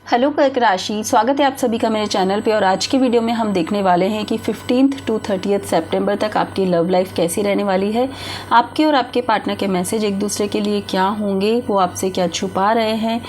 Hello कर्क राशि, स्वागत है आप सभी का मेरे चैनल पे। और आज की वीडियो में हम देखने वाले हैं कि 15 to 30 सितंबर तक आपकी लव लाइफ कैसी रहने वाली है। आपके और आपके पार्टनर के मैसेज एक दूसरे के लिए क्या होंगे, वो आपसे क्या छुपा रहे हैं।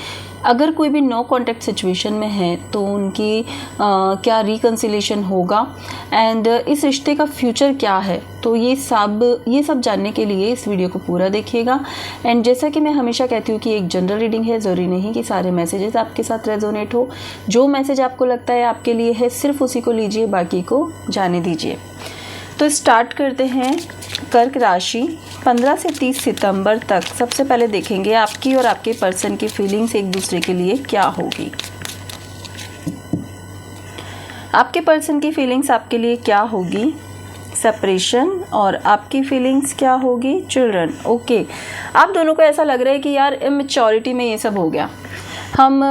अगर कोई भी नो कॉन्टैक्ट सिचुएशन में है तो उनकी क्या रिकन्सिलेशन होगा एंड इस रिश्ते का फ्यूचर क्या है, तो ये सब जानने के लिए इस वीडियो को पूरा देखिएगा। एंड जैसा कि मैं हमेशा कहती हूँ कि एक जनरल रीडिंग है, ज़रूरी नहीं कि सारे मैसेजेस आपके साथ रेजोनेट हो। जो मैसेज आपको लगता है आपके लिए है, सिर्फ उसी को लीजिए, बाकी को जाने दीजिए। तो स्टार्ट करते हैं। कर्क राशि 15 से 30 सितंबर तक सबसे पहले देखेंगे आपकी और आपके पर्सन की फीलिंग्स एक दूसरे के लिए क्या होगी। आपके पर्सन की फीलिंग्स आपके लिए क्या होगी, सेपरेशन, और आपकी फीलिंग्स क्या होगी, चिल्ड्रन। ओके, आप दोनों को ऐसा लग रहा है कि यार इमेच्योरिटी में ये सब हो गया, हम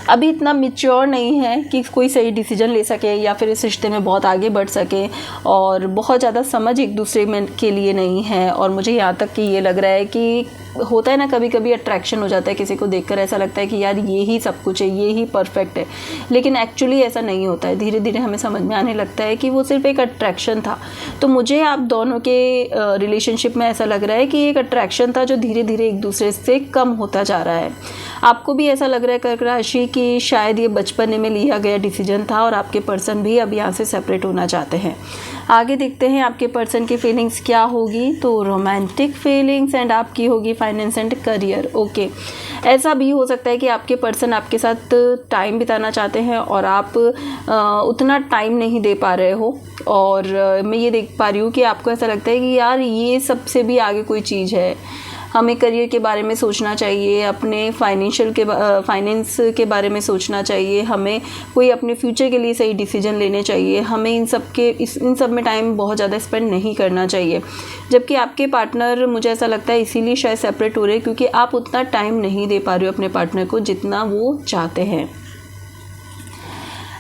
अभी इतना मैच्योर नहीं है कि कोई सही डिसीजन ले सके या फिर इस रिश्ते में बहुत आगे बढ़ सके, और बहुत ज़्यादा समझ एक दूसरे में के लिए नहीं है। और मुझे यहाँ तक कि ये लग रहा है कि होता है ना, कभी कभी अट्रैक्शन हो जाता है किसी को देखकर, ऐसा लगता है कि यार ये ही सब कुछ है, ये ही परफेक्ट है, लेकिन एक्चुअली ऐसा नहीं होता है। धीरे धीरे हमें समझ में आने लगता है कि वो सिर्फ एक अट्रैक्शन था। तो मुझे आप दोनों के रिलेशनशिप में ऐसा लग रहा है कि एक अट्रैक्शन था जो धीरे धीरे एक दूसरे से कम होता जा रहा है। आपको भी ऐसा लग रहा है कर्क राशि कि शायद ये बचपने में लिया गया डिसीजन था और आपके पर्सन भी अब यहाँ से सेपरेट होना चाहते हैं। आगे देखते हैं आपके पर्सन की फीलिंग्स क्या होगी। तो रोमांटिक फीलिंग्स एंड आपकी होगी फाइनेंस एंड करियर। ओके, ऐसा भी हो सकता है कि आपके पर्सन आपके साथ टाइम बिताना चाहते हैं और आप उतना टाइम नहीं दे पा रहे हो। और मैं ये देख पा रही हूँ कि आपको ऐसा लगता है कि यार ये सबसे भी आगे कोई चीज़ है, हमें करियर के बारे में सोचना चाहिए, अपने फाइनेंस के बारे में सोचना चाहिए, हमें कोई अपने फ्यूचर के लिए सही डिसीजन लेने चाहिए, हमें इन सब में टाइम बहुत ज़्यादा स्पेंड नहीं करना चाहिए। जबकि आपके पार्टनर, मुझे ऐसा लगता है इसीलिए शायद सेपरेट हो रहे हैं, क्योंकि आप उतना टाइम नहीं दे पा रहे हो अपने पार्टनर को जितना वो चाहते हैं।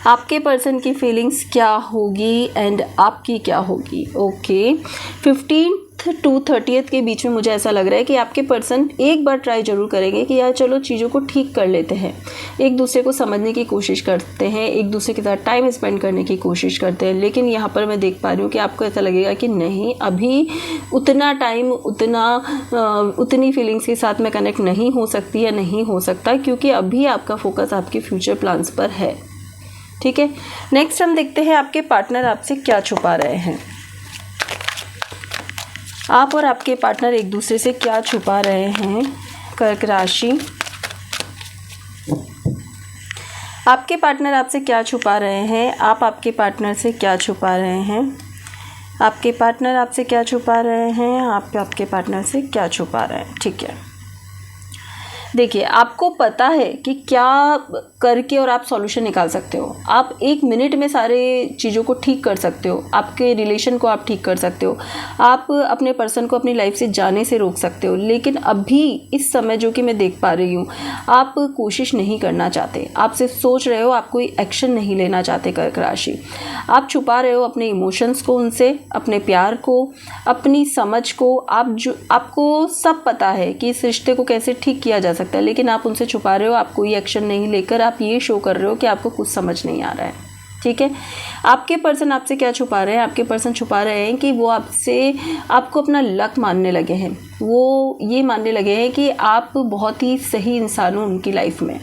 आपके पर्सन की फीलिंग्स क्या होगी एंड आपकी क्या होगी। ओके, 15 to 30 के बीच में मुझे ऐसा लग रहा है कि आपके पर्सन एक बार ट्राई ज़रूर करेंगे कि यार चलो चीज़ों को ठीक कर लेते हैं, एक दूसरे को समझने की कोशिश करते हैं, एक दूसरे के साथ टाइम स्पेंड करने की कोशिश करते हैं। लेकिन यहाँ पर मैं देख पा रही हूँ कि आपको ऐसा लगेगा कि नहीं, अभी उतना टाइम उतनी फीलिंग्स के साथ मैं कनेक्ट नहीं हो सकती या नहीं हो सकता, क्योंकि अभी आपका फोकस आपके फ्यूचर प्लान्स पर है। ठीक है, नेक्स्ट हम देखते हैं आपके पार्टनर आपसे क्या छुपा रहे हैं। आप और आपके पार्टनर एक दूसरे से क्या छुपा रहे हैं, कर्क राशि। आपके पार्टनर आपसे क्या छुपा रहे हैं, आप आपके पार्टनर से क्या छुपा रहे हैं। आपके पार्टनर आपसे क्या छुपा रहे हैं, आप आपके पार्टनर से क्या छुपा रहे हैं। ठीक है, देखिए, आपको पता है कि क्या करके और आप सॉल्यूशन निकाल सकते हो। आप 1 मिनट में सारे चीज़ों को ठीक कर सकते हो, आपके रिलेशन को आप ठीक कर सकते हो, आप अपने पर्सन को अपनी लाइफ से जाने से रोक सकते हो। लेकिन अभी इस समय जो कि मैं देख पा रही हूँ, आप कोशिश नहीं करना चाहते, आप सिर्फ सोच रहे हो, आप कोई एक्शन नहीं लेना चाहते। कर्क राशि, आप छुपा रहे हो अपने इमोशंस को उनसे, अपने प्यार को, अपनी समझ को। आपको सब पता है कि इस रिश्ते को कैसे ठीक किया जा सकता है, लेकिन आप उनसे छुपा रहे हो, आप कोई एक्शन नहीं लेकर आप ये शो कर रहे हो कि आपको कुछ समझ नहीं आ रहा है। ठीक है, आपके पर्सन आपसे क्या छुपा रहे हैं, आपके पर्सन छुपा रहे हैं कि वो आपको अपना लक मानने लगे हैं। वो ये मानने लगे हैं कि आप बहुत ही सही इंसान हो उनकी लाइफ में,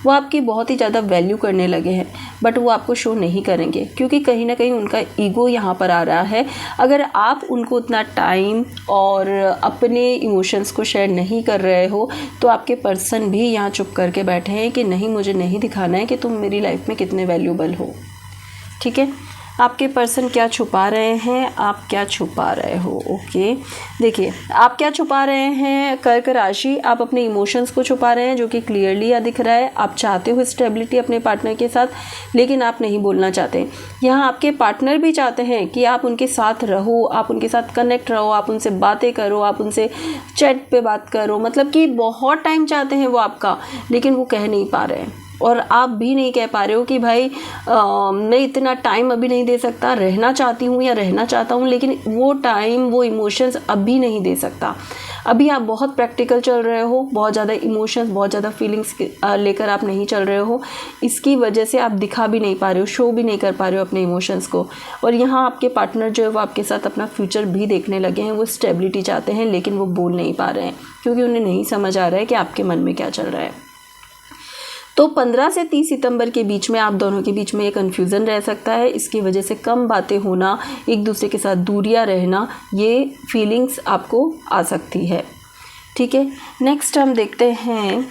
वो आपकी बहुत ही ज़्यादा वैल्यू करने लगे हैं। बट वो आपको शो नहीं करेंगे, क्योंकि कहीं ना कहीं उनका ईगो यहाँ पर आ रहा है। अगर आप उनको उतना टाइम और अपने इमोशंस को शेयर नहीं कर रहे हो, तो आपके पर्सन भी यहाँ चुप करके बैठे हैं कि नहीं, मुझे नहीं दिखाना है कि तुम मेरी लाइफ में कितने वैल्यूबल हो। ठीक है, आपके पर्सन क्या छुपा रहे हैं, आप क्या छुपा रहे हो। ओके, देखिए, आप क्या छुपा रहे हैं कर्क राशि, आप अपने इमोशंस को छुपा रहे हैं, जो कि क्लियरली दिख रहा है। आप चाहते हो स्टेबिलिटी अपने पार्टनर के साथ, लेकिन आप नहीं बोलना चाहते। यहाँ आपके पार्टनर भी चाहते हैं कि आप उनके साथ रहो, आप उनके साथ कनेक्ट रहो, आप उनसे बातें करो, आप उनसे चैट पे बात करो, मतलब कि बहुत टाइम चाहते हैं वो आपका, लेकिन वो कह नहीं पा रहे हैं। और आप भी नहीं कह पा रहे हो कि भाई मैं इतना टाइम अभी नहीं दे सकता, रहना चाहती हूँ या रहना चाहता हूँ, लेकिन वो टाइम, वो इमोशंस अभी नहीं दे सकता। अभी आप बहुत प्रैक्टिकल चल रहे हो, बहुत ज़्यादा इमोशंस, बहुत ज़्यादा फीलिंग्स लेकर आप नहीं चल रहे हो। इसकी वजह से आप दिखा भी नहीं पा रहे हो, शो भी नहीं कर पा रहे हो अपने इमोशंस को। और यहाँ आपके पार्टनर जो है वो आपके साथ अपना फ्यूचर भी देखने लगे हैं। वो स्टेबिलिटी चाहते हैं लेकिन वो बोल नहीं पा रहे हैं क्योंकि उन्हें नहीं समझ आ रहा है कि आपके मन में क्या चल रहा है। तो 15 से 30 सितंबर के बीच में आप दोनों के बीच में एक कन्फ्यूज़न रह सकता है। इसकी वजह से कम बातें होना, एक दूसरे के साथ दूरियां रहना, ये फीलिंग्स आपको आ सकती है। ठीक है, नेक्स्ट हम देखते हैं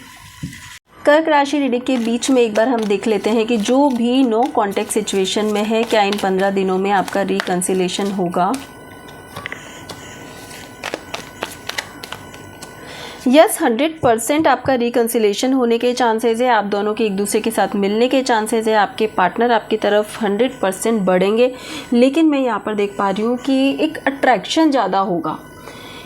कर्क राशि रीडिंग के बीच में एक बार हम देख लेते हैं कि जो भी नो कॉन्टैक्ट सिचुएशन में है, क्या इन 15 दिनों में आपका रिकन्सिलेशन होगा। यस, 100% आपका रिकन्सिलेशन होने के चांसेस है। आप दोनों के एक दूसरे के साथ मिलने के चांसेस है। आपके पार्टनर आपकी तरफ 100% बढ़ेंगे। लेकिन मैं यहाँ पर देख पा रही हूँ कि एक अट्रैक्शन ज़्यादा होगा,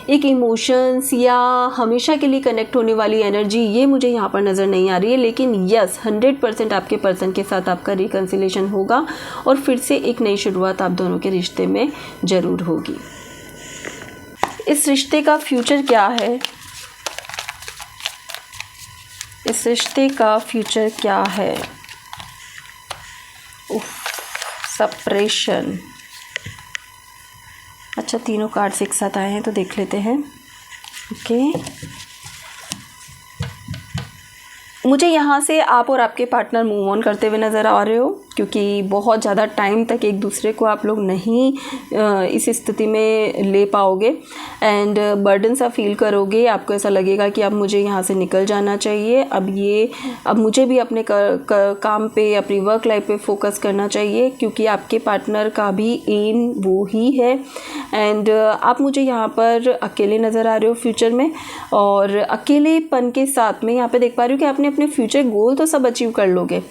एक इमोशंस या हमेशा के लिए कनेक्ट होने वाली एनर्जी, ये मुझे यहाँ पर नज़र नहीं आ रही है। लेकिन यस, 100% आपके पर्सन के साथ आपका रिकन्सिलेशन होगा और फिर से एक नई शुरुआत आप दोनों के रिश्ते में ज़रूर होगी। इस रिश्ते का फ्यूचर क्या है? इस रिश्ते का फ्यूचर क्या है? सेपरेशन। अच्छा, तीनों कार्ड्स एक साथ आए हैं तो देख लेते हैं। ओके, मुझे यहाँ से आप और आपके पार्टनर मूव ऑन करते हुए नज़र आ रहे हो क्योंकि बहुत ज़्यादा टाइम तक एक दूसरे को आप लोग नहीं इस स्थिति में ले पाओगे एंड बर्डन सा फील करोगे। आपको ऐसा लगेगा कि अब मुझे यहाँ से निकल जाना चाहिए, अब मुझे भी अपने काम पे, अपनी वर्क लाइफ पे फोकस करना चाहिए क्योंकि आपके पार्टनर का भी एम वो ही है। एंड आप मुझे यहाँ पर अकेले नज़र आ रहे हो फ्यूचर में, और अकेलेपन के साथ में यहाँ पे देख पा रही हूँ कि आपने अपने फ्यूचर गोल तो सब अचीव कर लोगे,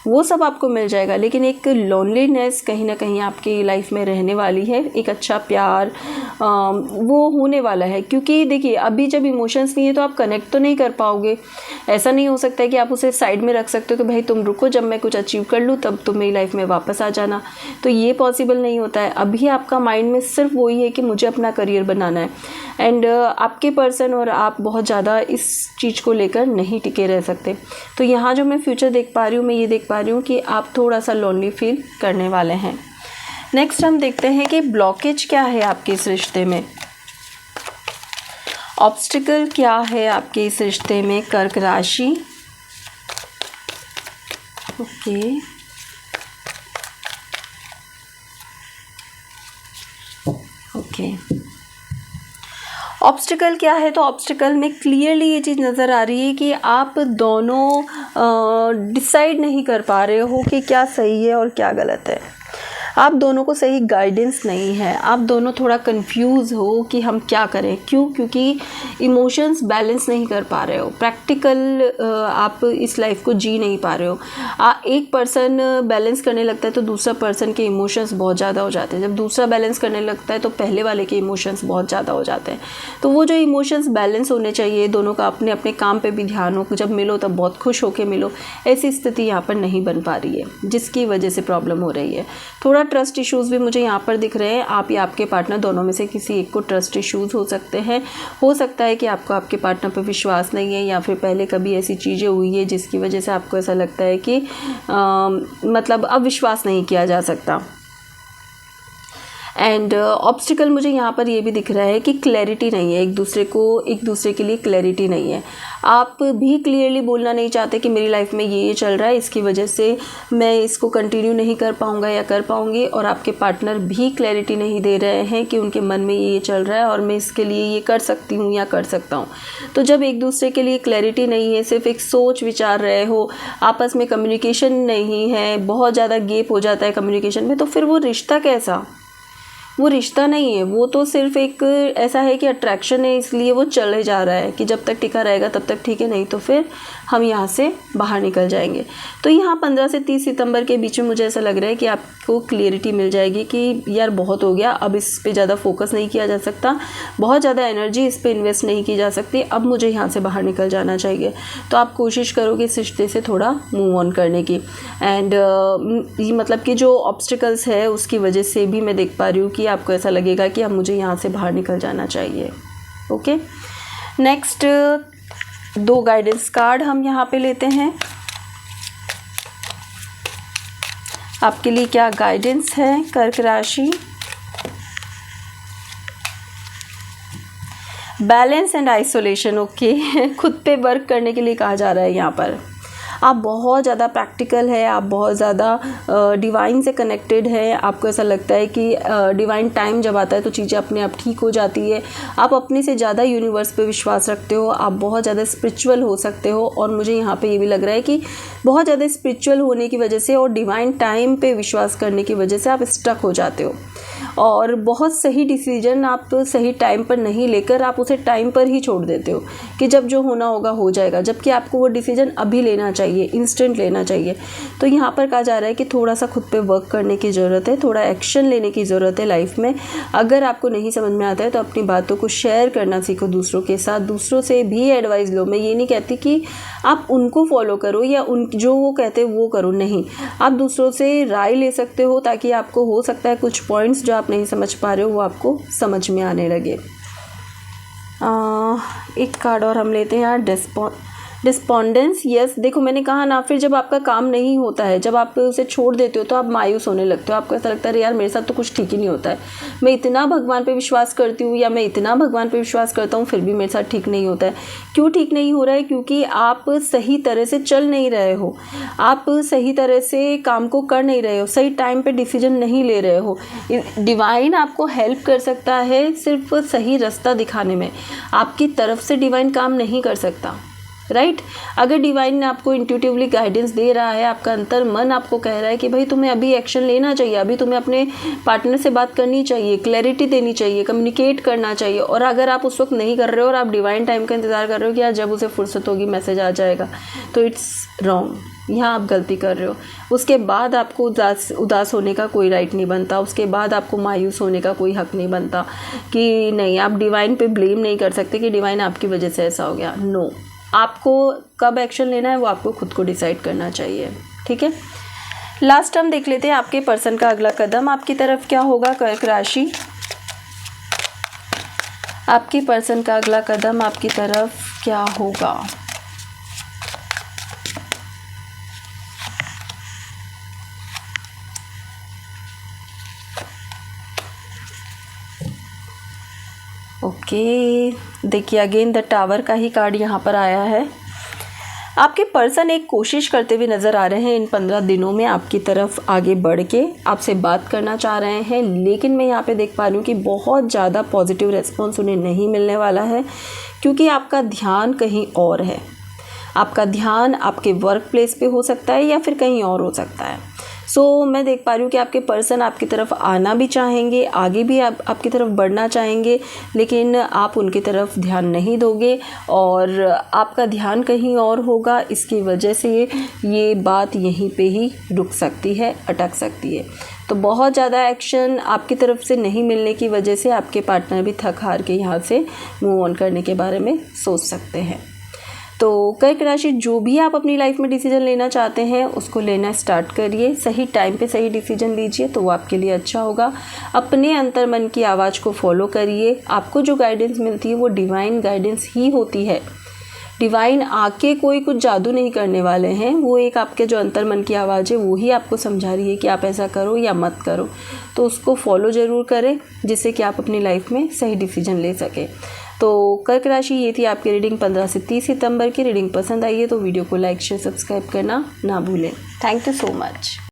वो सब आपको मिल जाएगा, लेकिन एक लोनलीनेस कहीं ना कहीं आपकी लाइफ में रहने वाली है। एक अच्छा प्यार वो होने वाला है क्योंकि देखिए, अभी जब इमोशंस नहीं है तो आप कनेक्ट तो नहीं कर पाओगे। ऐसा नहीं हो सकता है कि आप उसे साइड में रख सकते हो कि भाई तुम रुको, जब मैं कुछ अचीव कर लूँ तब तुम मेरी लाइफ में वापस आ जाना, तो ये पॉसिबल नहीं होता है। अभी आपका माइंड में सिर्फ वही है कि मुझे अपना करियर बनाना है एंड आपके पर्सन और आप बहुत ज़्यादा इस चीज़ को लेकर नहीं टिके रह सकते। तो यहाँ जो मैं फ्यूचर देख पा रही हूँ, मैं ये देख पा रही हूँ कि आप थोड़ा सा लोनली फील करने वाले हैं। नेक्स्ट हम देखते हैं कि ब्लॉकेज क्या है आपके इस रिश्ते में, ऑब्स्टिकल क्या है आपके इस रिश्ते में कर्क राशि। ओके, ओके, ऑब्स्टिकल क्या है? तो ऑब्स्टिकल में क्लियरली ये चीज़ नज़र आ रही है कि आप दोनों डिसाइड नहीं कर पा रहे हो कि क्या सही है और क्या गलत है। आप दोनों को सही गाइडेंस नहीं है, आप दोनों थोड़ा कंफ्यूज हो कि हम क्या करें। क्यों? क्योंकि इमोशंस बैलेंस नहीं कर पा रहे हो, प्रैक्टिकल आप इस लाइफ को जी नहीं पा रहे हो। एक पर्सन बैलेंस करने लगता है तो दूसरा पर्सन के इमोशंस बहुत ज़्यादा हो जाते हैं, जब दूसरा बैलेंस करने लगता है तो पहले वाले के इमोशंस बहुत ज़्यादा हो जाते हैं। तो वो जो इमोशंस बैलेंस होने चाहिए, दोनों का अपने अपने काम पर भी ध्यान हो, जब मिलो तब बहुत खुश होकर मिलो, ऐसी स्थिति यहाँ पर नहीं बन पा रही है, जिसकी वजह से प्रॉब्लम हो रही है। थोड़ा ट्रस्ट इश्यूज़ भी मुझे यहाँ पर दिख रहे हैं। आप या आपके पार्टनर दोनों में से किसी एक को ट्रस्ट इश्यूज़ हो सकते हैं। हो सकता है कि आपको आपके पार्टनर पर विश्वास नहीं है या फिर पहले कभी ऐसी चीज़ें हुई है जिसकी वजह से आपको ऐसा लगता है कि मतलब अब विश्वास नहीं किया जा सकता। एंड ऑब्स्टिकल मुझे यहाँ पर ये भी दिख रहा है कि क्लैरिटी नहीं है, एक दूसरे के लिए क्लैरिटी नहीं है। आप भी क्लियरली बोलना नहीं चाहते कि मेरी लाइफ में ये चल रहा है, इसकी वजह से मैं इसको कंटिन्यू नहीं कर पाऊँगा या कर पाऊँगी, और आपके पार्टनर भी क्लैरिटी नहीं दे रहे हैं कि उनके मन में ये चल रहा है और मैं इसके लिए ये कर सकती हूँ या कर सकता हूँ। तो जब एक दूसरे के लिए क्लैरिटी नहीं है, सिर्फ एक सोच विचार रहे हो, आपस में कम्युनिकेशन नहीं है, बहुत ज़्यादा गैप हो जाता है कम्युनिकेशन में, तो फिर वो रिश्ता कैसा? वो रिश्ता नहीं है, वो तो सिर्फ एक ऐसा है कि अट्रैक्शन है, इसलिए वो चले जा रहा है कि जब तक टिका रहेगा तब तक ठीक है, नहीं तो फिर हम यहाँ से बाहर निकल जाएंगे। तो यहाँ 15 से 30 सितंबर के बीच में मुझे ऐसा लग रहा है कि आपको क्लियरिटी मिल जाएगी कि यार बहुत हो गया, अब इस पे ज़्यादा फोकस नहीं किया जा सकता, बहुत ज़्यादा एनर्जी इस पे इन्वेस्ट नहीं की जा सकती, अब मुझे यहाँ से बाहर निकल जाना चाहिए। तो आप कोशिश करोगे इस रिश्ते से थोड़ा मूव ऑन करने की। एंड मतलब कि जो ऑब्स्टिकल्स है उसकी वजह से भी मैं देख पा रही हूँ कि आपको ऐसा लगेगा कि अब मुझे यहाँ से बाहर निकल जाना चाहिए। ओके, नेक्स्ट 2 गाइडेंस कार्ड हम यहाँ पे लेते हैं। आपके लिए क्या गाइडेंस है कर्क राशि? Balance and isolation. ओके खुद पे वर्क करने के लिए कहा जा रहा है यहाँ पर। आप बहुत ज़्यादा प्रैक्टिकल है, आप बहुत ज़्यादा डिवाइन से कनेक्टेड है। आपको ऐसा लगता है कि डिवाइन टाइम जब आता है तो चीज़ें अपने आप ठीक हो जाती है। आप अपने से ज़्यादा यूनिवर्स पे विश्वास रखते हो, आप बहुत ज़्यादा स्पिरिचुअल हो सकते हो। और मुझे यहाँ पे ये भी लग रहा है कि बहुत ज़्यादा स्पिरिचुअल होने की वजह से और डिवाइन टाइम पे विश्वास करने की वजह से आप स्टक हो जाते हो और बहुत सही डिसीजन आप सही टाइम पर नहीं लेकर आप उसे टाइम पर ही छोड़ देते हो कि जब जो होना होगा हो जाएगा, जबकि आपको वो डिसीजन अभी लेना चाहिए, इंस्टेंट लेना चाहिए। तो यहाँ पर कहा जा रहा है कि थोड़ा सा खुद पे वर्क करने की ज़रूरत है, थोड़ा एक्शन लेने की ज़रूरत है लाइफ में। अगर आपको नहीं समझ में आता है तो अपनी बातों को शेयर करना सीखो दूसरों के साथ, दूसरों से भी एडवाइस लो। मैं ये नहीं कहती कि आप उनको फॉलो करो या उन जो वो कहते हैं वो करो, नहीं, आप दूसरों से राय ले सकते हो ताकि आपको हो सकता है कुछ पॉइंट्स जो आप नहीं समझ पा रहे हो वो आपको समझ में आने लगे। एक कार्ड और हम लेते हैं यार, डिस्पोंडेंस। यस, देखो मैंने कहा ना, फिर जब आपका काम नहीं होता है, जब आप उसे छोड़ देते हो तो आप मायूस होने लगते हो। आपको ऐसा लगता है यार मेरे साथ तो कुछ ठीक ही नहीं होता है, मैं इतना भगवान पे विश्वास करती हूँ या मैं इतना भगवान पे विश्वास करता हूँ फिर भी मेरे साथ ठीक नहीं होता है। क्यों ठीक नहीं हो रहा है? क्योंकि आप सही तरह से चल नहीं रहे हो, आप सही तरह से काम को कर नहीं रहे हो, सही टाइम पर डिसीजन नहीं ले रहे हो। डिवाइन आपको हेल्प कर सकता है सिर्फ सही रास्ता दिखाने में, आपकी तरफ से डिवाइन काम नहीं कर सकता, राइट। अगर डिवाइन ने आपको इंट्यूटिवली गाइडेंस दे रहा है, आपका अंतर मन आपको कह रहा है कि भाई तुम्हें अभी एक्शन लेना चाहिए, अभी तुम्हें अपने पार्टनर से बात करनी चाहिए, क्लैरिटी देनी चाहिए, कम्युनिकेट करना चाहिए, और अगर आप उस वक्त नहीं कर रहे हो और आप डिवाइन टाइम का इंतज़ार कर रहे हो कि यार जब उसे फुर्सत होगी मैसेज आ जाएगा, तो इट्स रॉन्ग, यहाँ आप गलती कर रहे हो। उसके बाद आपको उदास होने का कोई राइट नहीं बनता, उसके बाद आपको मायूस होने का कोई हक नहीं बनता कि नहीं, आप डिवाइन पे ब्लेम नहीं कर सकते कि डिवाइन आपकी वजह से ऐसा हो गया। नो, आपको कब एक्शन लेना है वो आपको खुद को डिसाइड करना चाहिए, ठीक है। लास्ट हम देख लेते हैं आपके पर्सन का अगला कदम आपकी तरफ क्या होगा कर्क राशि। आपके पर्सन का अगला कदम आपकी तरफ क्या होगा? ओके, देखिए अगेन द टावर का ही कार्ड यहाँ पर आया है। आपके पर्सन एक कोशिश करते हुए नज़र आ रहे हैं इन 15 दिनों में आपकी तरफ आगे बढ़ के आपसे बात करना चाह रहे हैं, लेकिन मैं यहाँ पे देख पा रही हूँ कि बहुत ज़्यादा पॉजिटिव रेस्पॉन्स उन्हें नहीं मिलने वाला है, क्योंकि आपका ध्यान कहीं और है। आपका ध्यान आपके वर्क प्लेस पे हो सकता है या फिर कहीं और हो सकता है। सो मैं देख पा रही हूँ कि आपके पर्सन आपकी तरफ आना भी चाहेंगे, आगे भी आपकी तरफ बढ़ना चाहेंगे, लेकिन आप उनकी तरफ ध्यान नहीं दोगे और आपका ध्यान कहीं और होगा। इसकी वजह से ये बात यहीं पे ही रुक सकती है, अटक सकती है। तो बहुत ज़्यादा एक्शन आपकी तरफ से नहीं मिलने की वजह से आपके पार्टनर भी थक हार के यहाँ से मूव ऑन करने के बारे में सोच सकते हैं। तो कर्क राशि, जो भी आप अपनी लाइफ में डिसीजन लेना चाहते हैं उसको लेना स्टार्ट करिए, सही टाइम पे सही डिसीजन लीजिए तो वो आपके लिए अच्छा होगा। अपने अंतर मन की आवाज़ को फॉलो करिए। आपको जो गाइडेंस मिलती है वो डिवाइन गाइडेंस ही होती है। डिवाइन आके कोई कुछ जादू नहीं करने वाले हैं, वो एक आपके जो अंतर मन की आवाज़ है वो ही आपको समझा रही है कि आप ऐसा करो या मत करो, तो उसको फॉलो ज़रूर करें जिससे कि आप अपनी लाइफ में सही डिसीजन ले सकें। तो कर्क राशि, ये थी आपकी रीडिंग 15 से 30 सितंबर की। रीडिंग पसंद आई है तो वीडियो को लाइक शेयर सब्सक्राइब करना ना भूलें। Thank you so much.